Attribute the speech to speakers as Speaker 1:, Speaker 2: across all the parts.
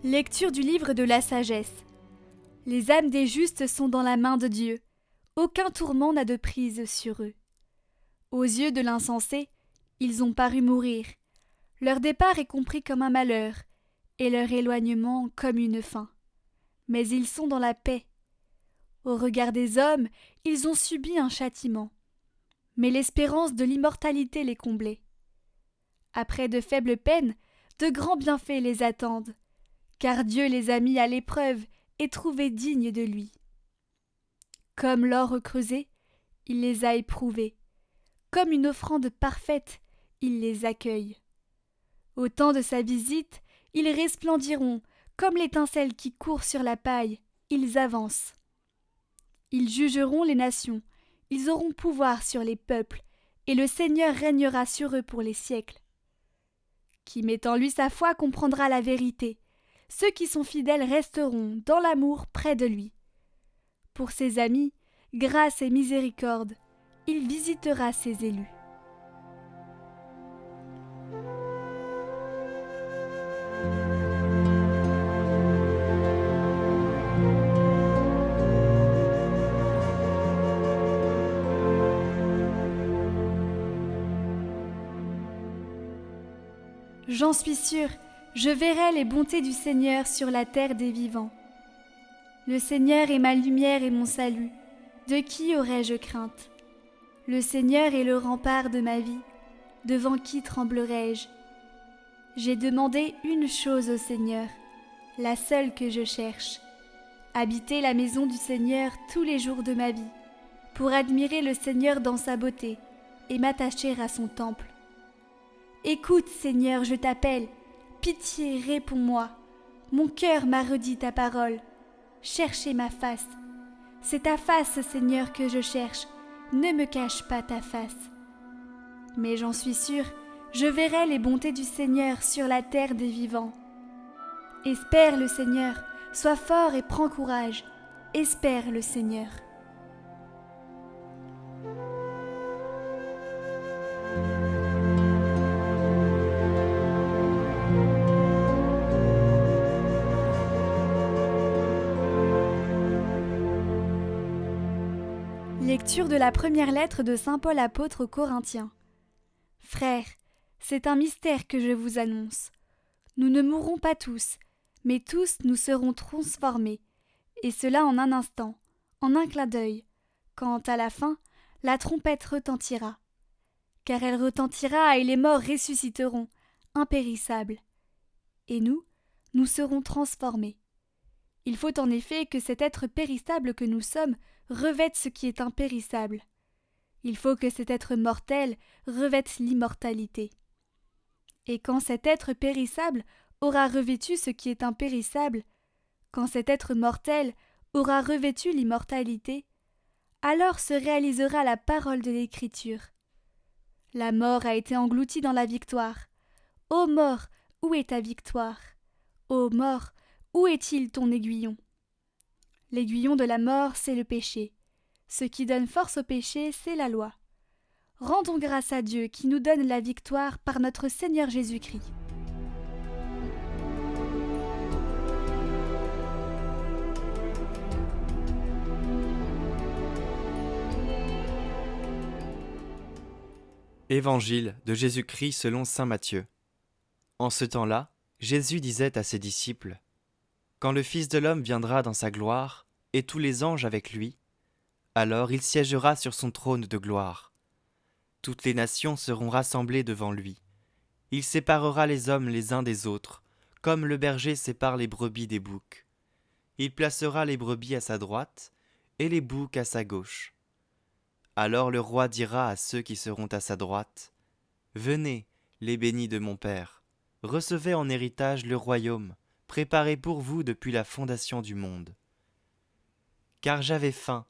Speaker 1: Lecture du livre de la sagesse. Les âmes des justes sont dans la main de Dieu. Aucun tourment n'a de prise sur eux. Aux yeux de l'insensé, ils ont paru mourir. Leur départ est compris comme un malheur, et leur éloignement comme une fin. Mais ils sont dans la paix. Au regard des hommes, ils ont subi un châtiment. Mais l'espérance de l'immortalité les comblait. Après de faibles peines, de grands bienfaits les attendent, car Dieu les a mis à l'épreuve et trouvés dignes de lui. Comme l'or creusé, il les a éprouvés. Comme une offrande parfaite, il les accueille. Au temps de sa visite, ils resplendiront, comme l'étincelle qui court sur la paille, ils avancent. Ils jugeront les nations, ils auront pouvoir sur les peuples, et le Seigneur régnera sur eux pour les siècles. Qui met en lui sa foi comprendra la vérité. Ceux qui sont fidèles resteront, dans l'amour, près de lui. Pour ses amis, grâce et miséricorde, il visitera ses élus. J'en suis sûr, je verrai les bontés du Seigneur sur la terre des vivants. Le Seigneur est ma lumière et mon salut. De qui aurais-je crainte? Le Seigneur est le rempart de ma vie. Devant qui tremblerais-je? J'ai demandé une chose au Seigneur, la seule que je cherche: habiter la maison du Seigneur tous les jours de ma vie, pour admirer le Seigneur dans sa beauté et m'attacher à son temple. Écoute, Seigneur, je t'appelle. Pitié, réponds-moi. Mon cœur m'a redit ta parole. Cherchez ma face. C'est ta face, Seigneur, que je cherche. Ne me cache pas ta face. Mais j'en suis sûre, je verrai les bontés du Seigneur sur la terre des vivants. Espère le Seigneur, sois fort et prends courage. Espère le Seigneur. Lecture de la première lettre de saint Paul apôtre aux Corinthiens. Frères, c'est un mystère que je vous annonce. Nous ne mourrons pas tous, mais tous nous serons transformés, et cela en un instant, en un clin d'œil, quand, à la fin, la trompette retentira. Car elle retentira et les morts ressusciteront, impérissables. Et nous serons transformés. Il faut en effet que cet être périssable que nous sommes revête ce qui est impérissable. Il faut que cet être mortel revête l'immortalité. Et quand cet être périssable aura revêtu ce qui est impérissable, quand cet être mortel aura revêtu l'immortalité, alors se réalisera la parole de l'Écriture. La mort a été engloutie dans la victoire. Ô mort, où est ta victoire? Ô mort, où est-il ton aiguillon? L'aiguillon de la mort, c'est le péché. Ce qui donne force au péché, c'est la loi. Rendons grâce à Dieu qui nous donne la victoire par notre Seigneur Jésus-Christ.
Speaker 2: Évangile de Jésus-Christ selon saint Matthieu. En ce temps-là, Jésus disait à ses disciples: Quand le Fils de l'homme viendra dans sa gloire, et tous les anges avec lui, alors il siégera sur son trône de gloire. Toutes les nations seront rassemblées devant lui. Il séparera les hommes les uns des autres, comme le berger sépare les brebis des boucs. Il placera les brebis à sa droite, et les boucs à sa gauche. Alors le roi dira à ceux qui seront à sa droite: Venez, les bénis de mon Père, recevez en héritage le royaume, préparé pour vous depuis la fondation du monde. Car j'avais faim,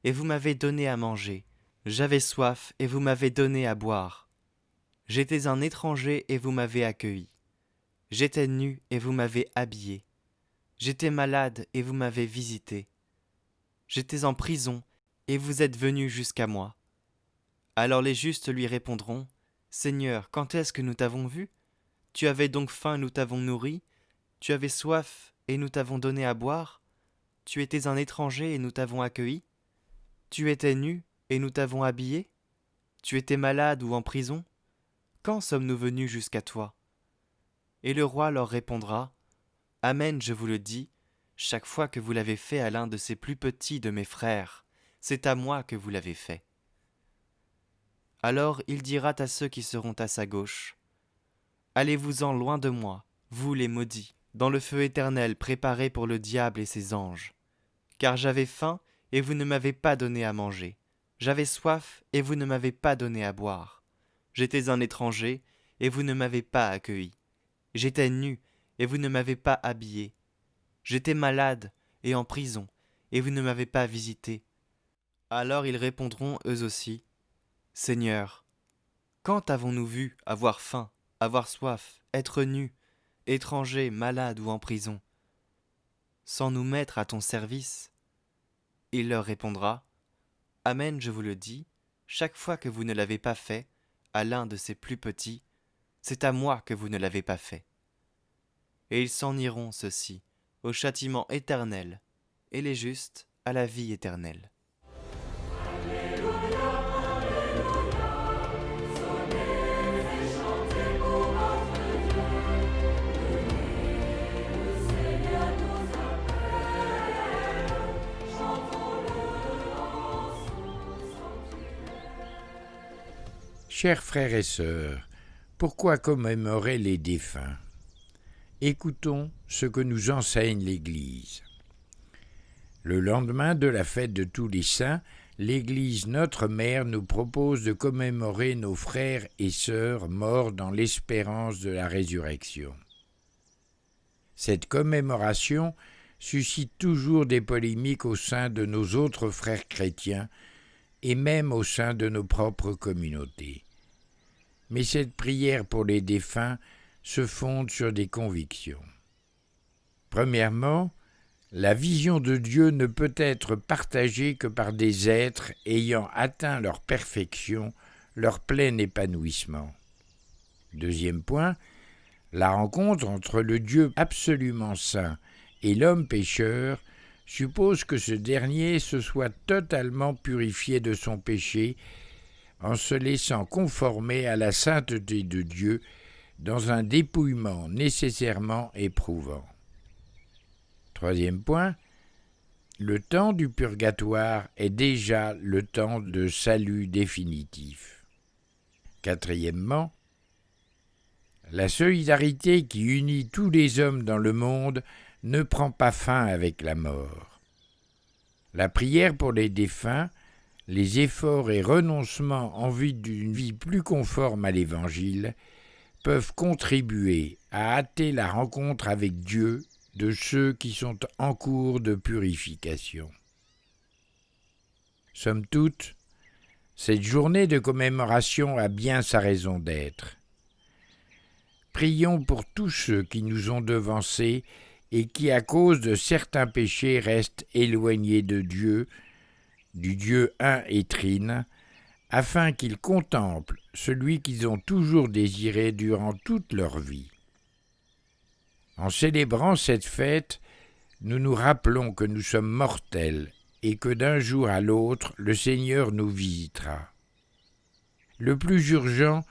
Speaker 2: et vous m'avez donné à manger, j'avais soif, et vous m'avez donné à boire. J'étais un étranger, et vous m'avez accueilli. J'étais nu, et vous m'avez habillé. J'étais malade, et vous m'avez visité. J'étais en prison, et vous êtes venus jusqu'à moi. Alors les justes lui répondront: Seigneur, quand est-ce que nous t'avons vu? Tu avais donc faim, nous t'avons nourri? Tu avais soif et nous t'avons donné à boire? Tu étais un étranger et nous t'avons accueilli? Tu étais nu et nous t'avons habillé? Tu étais malade ou en prison? Quand sommes-nous venus jusqu'à toi? Et le roi leur répondra: Amen, je vous le dis, chaque fois que vous l'avez fait à l'un de ces plus petits de mes frères, c'est à moi que vous l'avez fait. Alors il dira à ceux qui seront à sa gauche: Allez-vous-en loin de moi, vous les maudits, dans le feu éternel préparé pour le diable et ses anges. Car j'avais faim, et vous ne m'avez pas donné à manger. J'avais soif, et vous ne m'avez pas donné à boire. J'étais un étranger, et vous ne m'avez pas accueilli. J'étais nu, et vous ne m'avez pas habillé. J'étais malade et en prison, et vous ne m'avez pas visité. Alors ils répondront eux aussi: Seigneur, quand avons-nous vu avoir faim, avoir soif, être nus, étrangers, malades ou en prison, sans nous mettre à ton service? Il leur répondra: Amen, je vous le dis, chaque fois que vous ne l'avez pas fait à l'un de ces plus petits, c'est à moi que vous ne l'avez pas fait. Et ils s'en iront, ceux-ci, au châtiment éternel, et les justes à la vie éternelle.
Speaker 3: Chers frères et sœurs, pourquoi commémorer les défunts? Écoutons ce que nous enseigne l'Église. Le lendemain de la fête de tous les saints, l'Église Notre Mère nous propose de commémorer nos frères et sœurs morts dans l'espérance de la résurrection. Cette commémoration suscite toujours des polémiques au sein de nos autres frères chrétiens et même au sein de nos propres communautés. Mais cette prière pour les défunts se fonde sur des convictions. Premièrement, la vision de Dieu ne peut être partagée que par des êtres ayant atteint leur perfection, leur plein épanouissement. Deuxième point, la rencontre entre le Dieu absolument saint et l'homme pécheur suppose que ce dernier se soit totalement purifié de son péché en se laissant conformer à la sainteté de Dieu dans un dépouillement nécessairement éprouvant. Troisième point, le temps du purgatoire est déjà le temps de salut définitif. Quatrièmement, la solidarité qui unit tous les hommes dans le monde ne prend pas fin avec la mort. La prière pour les défunts, les efforts et renoncements en vue d'une vie plus conforme à l'Évangile peuvent contribuer à hâter la rencontre avec Dieu de ceux qui sont en cours de purification. Somme toute, cette journée de commémoration a bien sa raison d'être. Prions pour tous ceux qui nous ont devancés et qui, à cause de certains péchés, restent éloignés de Dieu, du Dieu un et trine, afin qu'ils contemplent celui qu'ils ont toujours désiré durant toute leur vie. En célébrant cette fête, nous nous rappelons que nous sommes mortels et que d'un jour à l'autre, le Seigneur nous visitera. Le plus urgent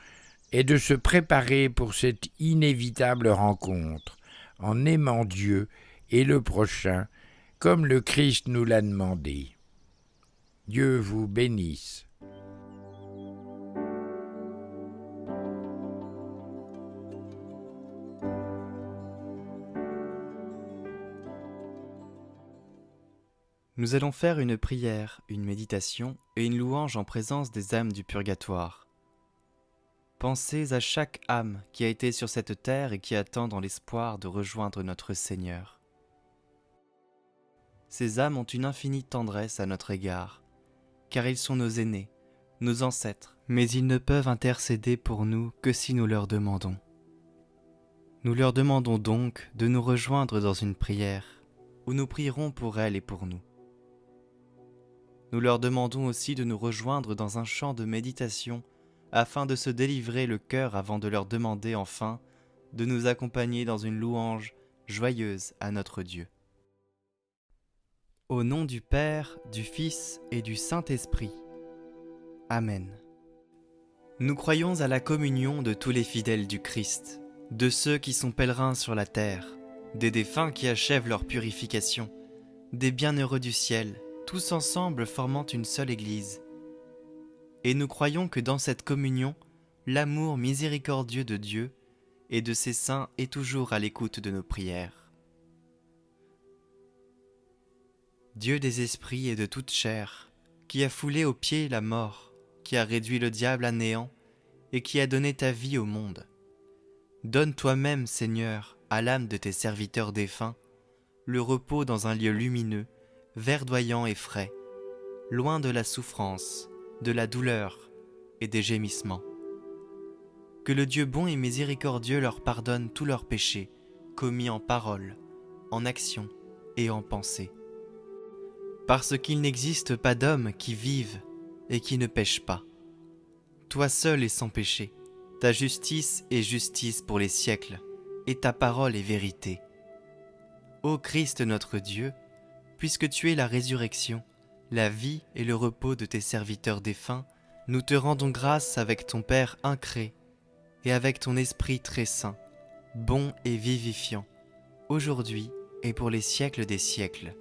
Speaker 3: est de se préparer pour cette inévitable rencontre, en aimant Dieu et le prochain, comme le Christ nous l'a demandé. Dieu vous bénisse.
Speaker 2: Nous allons faire une prière, une méditation et une louange en présence des âmes du purgatoire. Pensez à chaque âme qui a été sur cette terre et qui attend dans l'espoir de rejoindre notre Seigneur. Ces âmes ont une infinie tendresse à notre égard, car ils sont nos aînés, nos ancêtres, mais ils ne peuvent intercéder pour nous que si nous leur demandons. Nous leur demandons donc de nous rejoindre dans une prière, où nous prierons pour elles et pour nous. Nous leur demandons aussi de nous rejoindre dans un chant de méditation afin de se délivrer le cœur avant de leur demander enfin de nous accompagner dans une louange joyeuse à notre Dieu. Au nom du Père, du Fils et du Saint-Esprit. Amen. Nous croyons à la communion de tous les fidèles du Christ, de ceux qui sont pèlerins sur la terre, des défunts qui achèvent leur purification, des bienheureux du ciel, tous ensemble formant une seule Église. Et nous croyons que dans cette communion, l'amour miséricordieux de Dieu et de ses saints est toujours à l'écoute de nos prières. Dieu des esprits et de toute chair, qui a foulé aux pieds la mort, qui a réduit le diable à néant et qui a donné ta vie au monde, donne toi-même, Seigneur, à l'âme de tes serviteurs défunts, le repos dans un lieu lumineux, verdoyant et frais, loin de la souffrance, de la douleur et des gémissements. Que le Dieu bon et miséricordieux leur pardonne tous leurs péchés, commis en parole, en action et en pensée. Parce qu'il n'existe pas d'homme qui vive et qui ne pêche pas. Toi seul es sans péché, ta justice est justice pour les siècles, et ta parole est vérité. Ô Christ notre Dieu, puisque tu es la résurrection, la vie et le repos de tes serviteurs défunts, nous te rendons grâce avec ton Père incré et avec ton Esprit très saint, bon et vivifiant, aujourd'hui et pour les siècles des siècles.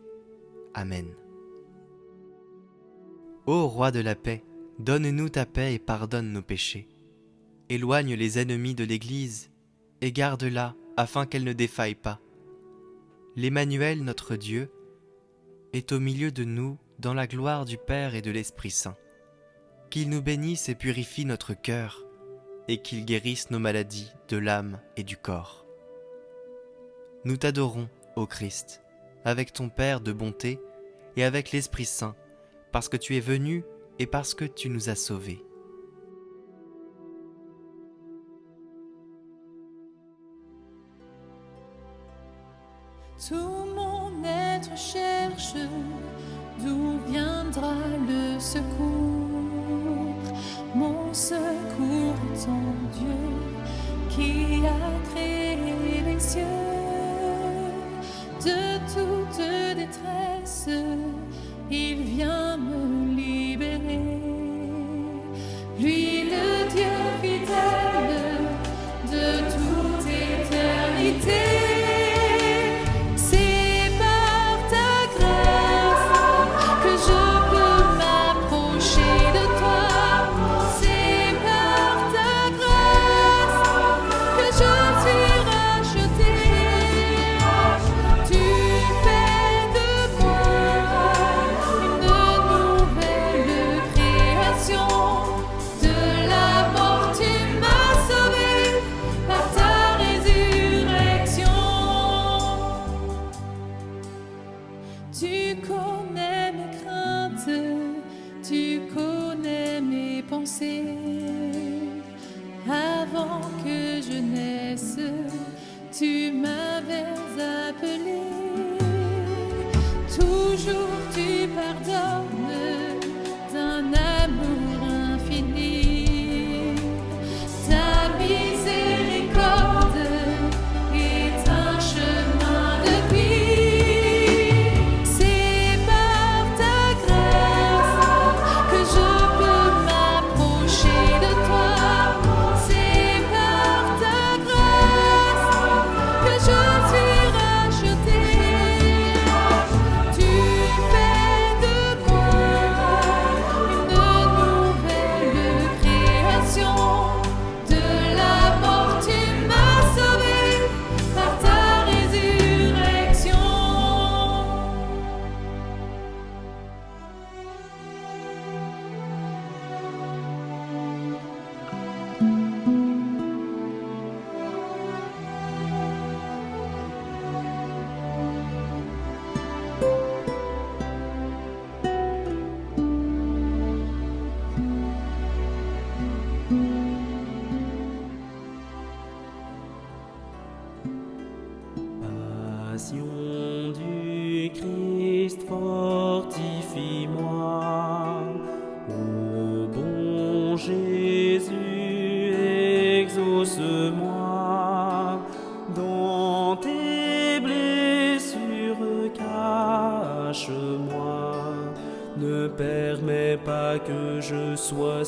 Speaker 2: Amen. Ô Roi de la paix, donne-nous ta paix et pardonne nos péchés. Éloigne les ennemis de l'Église et garde-la afin qu'elle ne défaille pas. L'Emmanuel, notre Dieu, est au milieu de nous dans la gloire du Père et de l'Esprit Saint. Qu'il nous bénisse et purifie notre cœur, et qu'il guérisse nos maladies de l'âme et du corps. Nous t'adorons, ô Christ, avec ton Père de bonté et avec l'Esprit Saint, parce que tu es venu et parce que tu nous as sauvés.
Speaker 4: Tout mon être cherche d'où viendra le secours. Mon secours est en Dieu qui a créé les cieux. De toute détresse, il vient me libérer. Lui, le Dieu fidèle de toute éternité.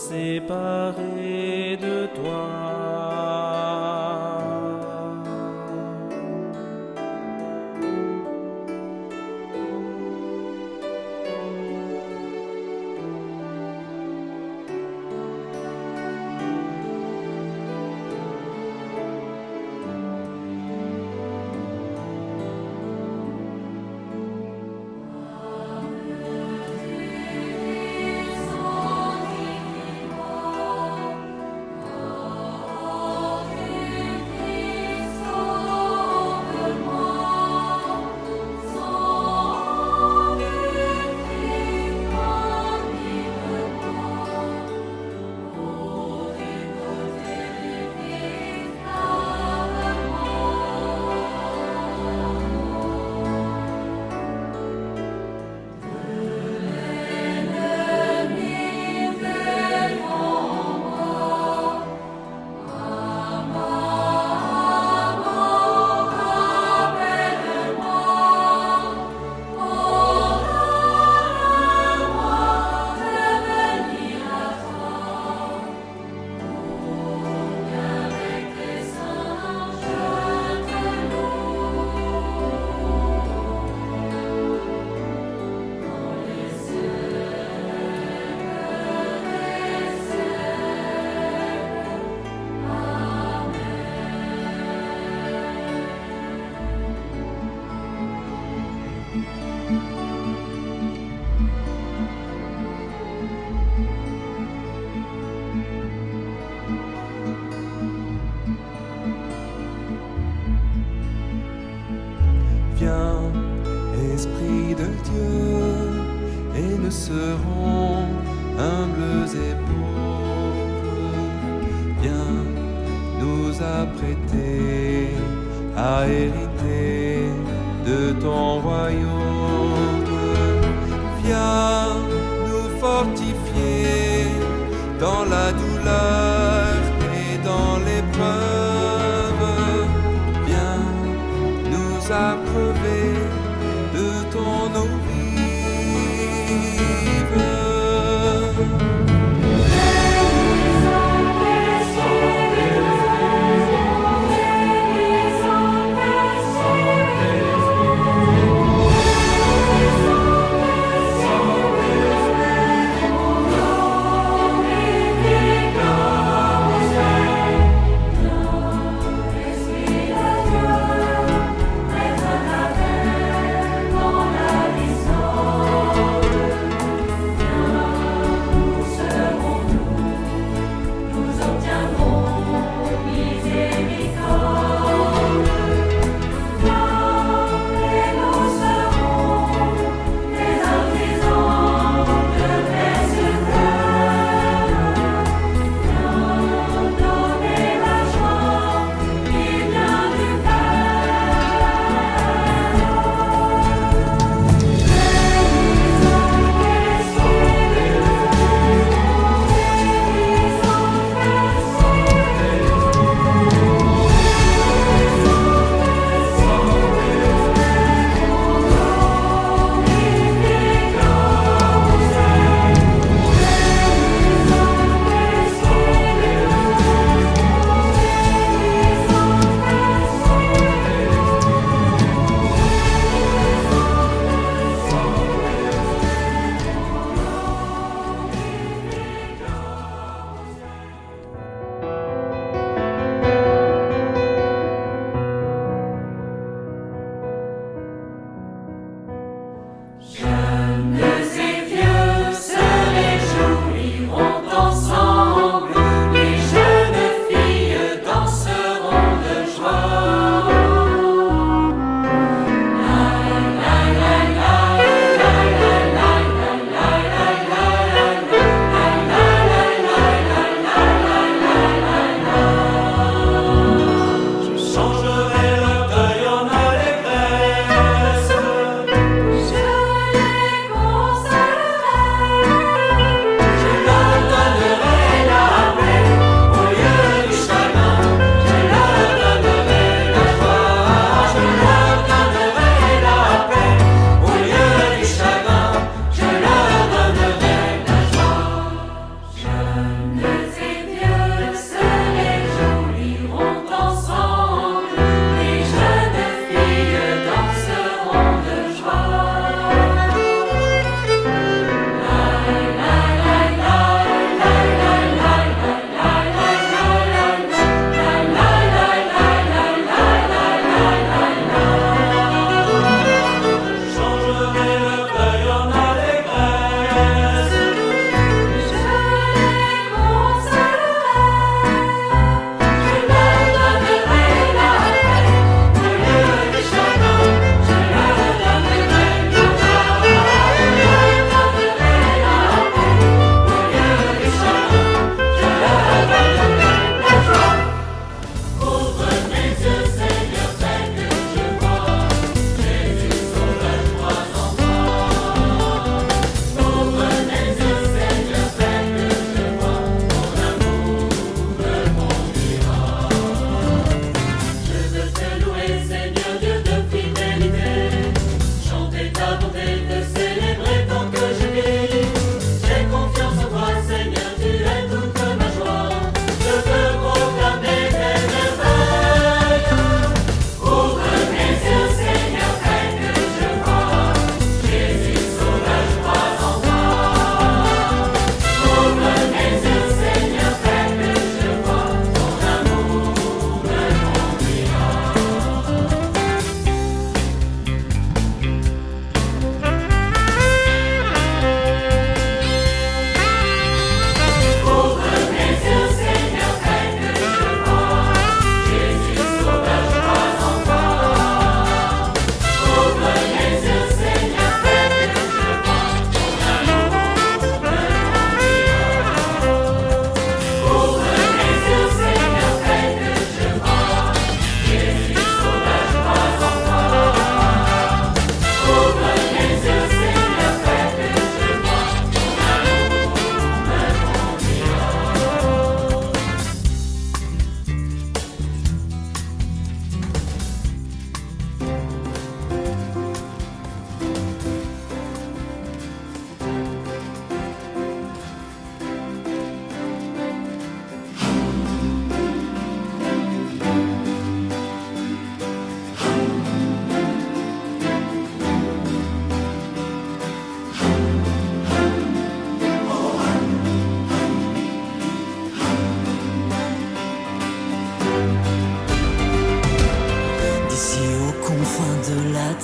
Speaker 5: séparés de toi.
Speaker 6: Viens, Esprit de Dieu, et nous serons humbles et pauvres. Viens nous apprêter à hériter de ton royaume. Viens nous fortifier dans la douleur et dans l'épreuve. Viens nous abreuver de ton eau vive.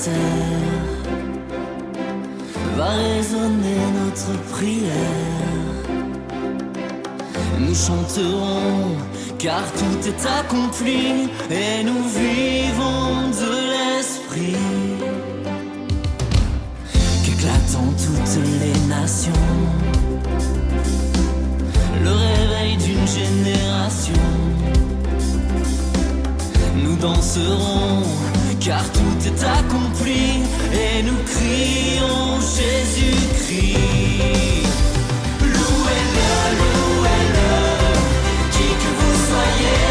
Speaker 5: terre va résonner notre prière. Nous chanterons car tout est accompli et nous vivons de l'esprit. Qu'éclatent toutes les nations, le réveil d'une génération. Nous danserons car tout est accompli et nous crions Jésus-Christ. Louez-le, louez-le, qui que vous soyez.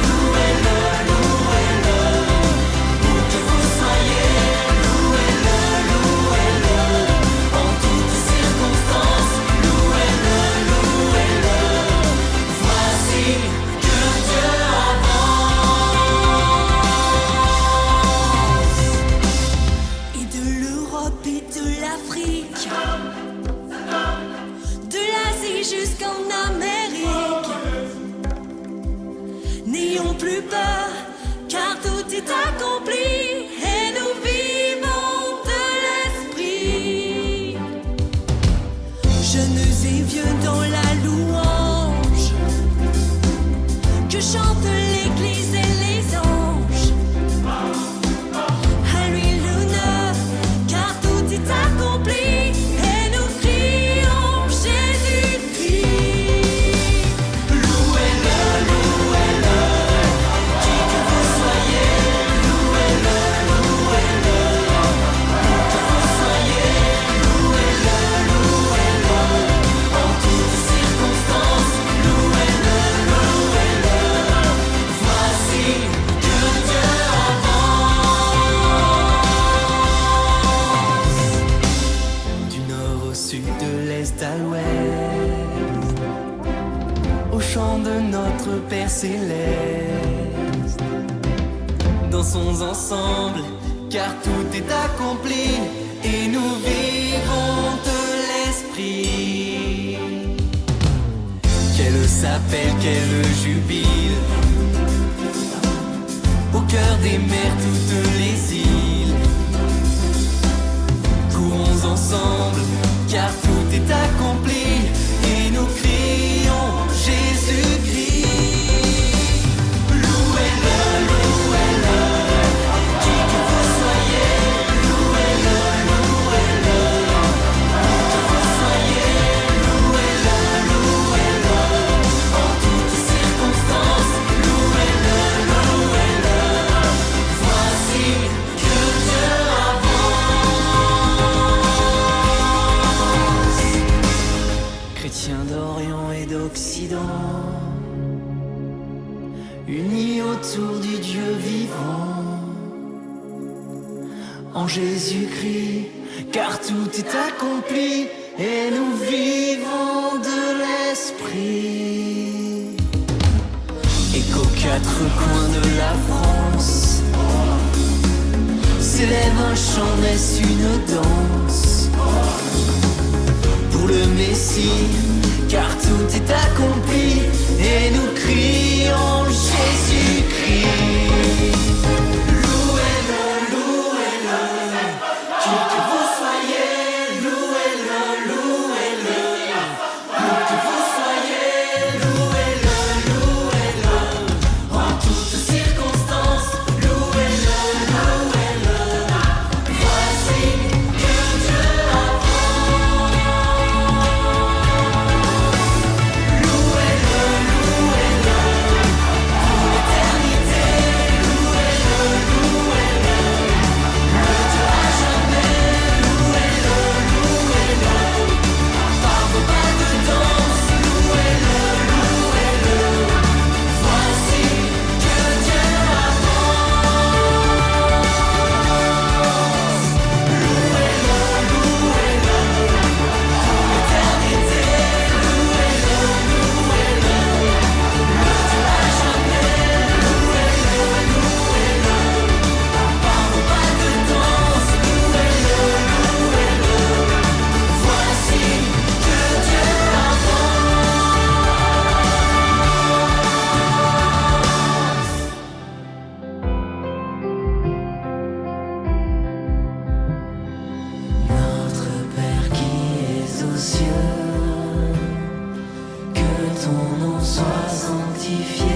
Speaker 5: Louez-le, louez-le, où que vous soyez. Louez-le, louez-le, en toutes circonstances. Louez-le, louez-le, voici que Dieu avance. Et de l'Europe et de l'Afrique, de l'Asie jusqu'en Amérique, n'ayons plus peur, car tout est accompli et nous vivons de l'esprit. Jeunes et vieux dans la louange, que chantent l'église et les anges. À lui l'honneur, car tout est accompli et nous crions Jésus-Christ. Louez-le, louez-le, qui que vous soyez. Louez-le, louez-le, où que vous soyez. Louez-le, louez-le, en toutes circonstances. Louez-le, louez-le, voici que Dieu avance. Du nord au sud, de l'est à l'ouest, au chant de notre Père céleste. Dansons ensemble, car tout est accompli et nous vivons de l'esprit. Qu'elle s'appelle, qu'elle jubile, au cœur des mers, toutes les îles. Courons ensemble, car tout est accompli et nous crions Jésus-Christ. Louez-le, louez-le, qui que vous soyez. Louez-le, louez-le, où que vous soyez. Louez-le, louez-le, en toutes circonstances. Louez-le, louez-le, voici que Dieu avance. Chrétiens d'Orient et d'Occident, unis autour du Dieu vivant, en Jésus-Christ, car tout est accompli et nous vivons de l'esprit. Et qu'aux quatre coins de la France s'élève un chant, n'est-ce une danse pour le Messie, car tout est accompli et nous crions Jésus-Christ. Louez-le, louez-le, qui que vous soyez. Louez-le, louez-le, où que vous soyez. Louez-le, louez-le, en toutes circonstances. Louez-le, louez-le, voici que Dieu avance. Louez-le, louez-le, sois sanctifié.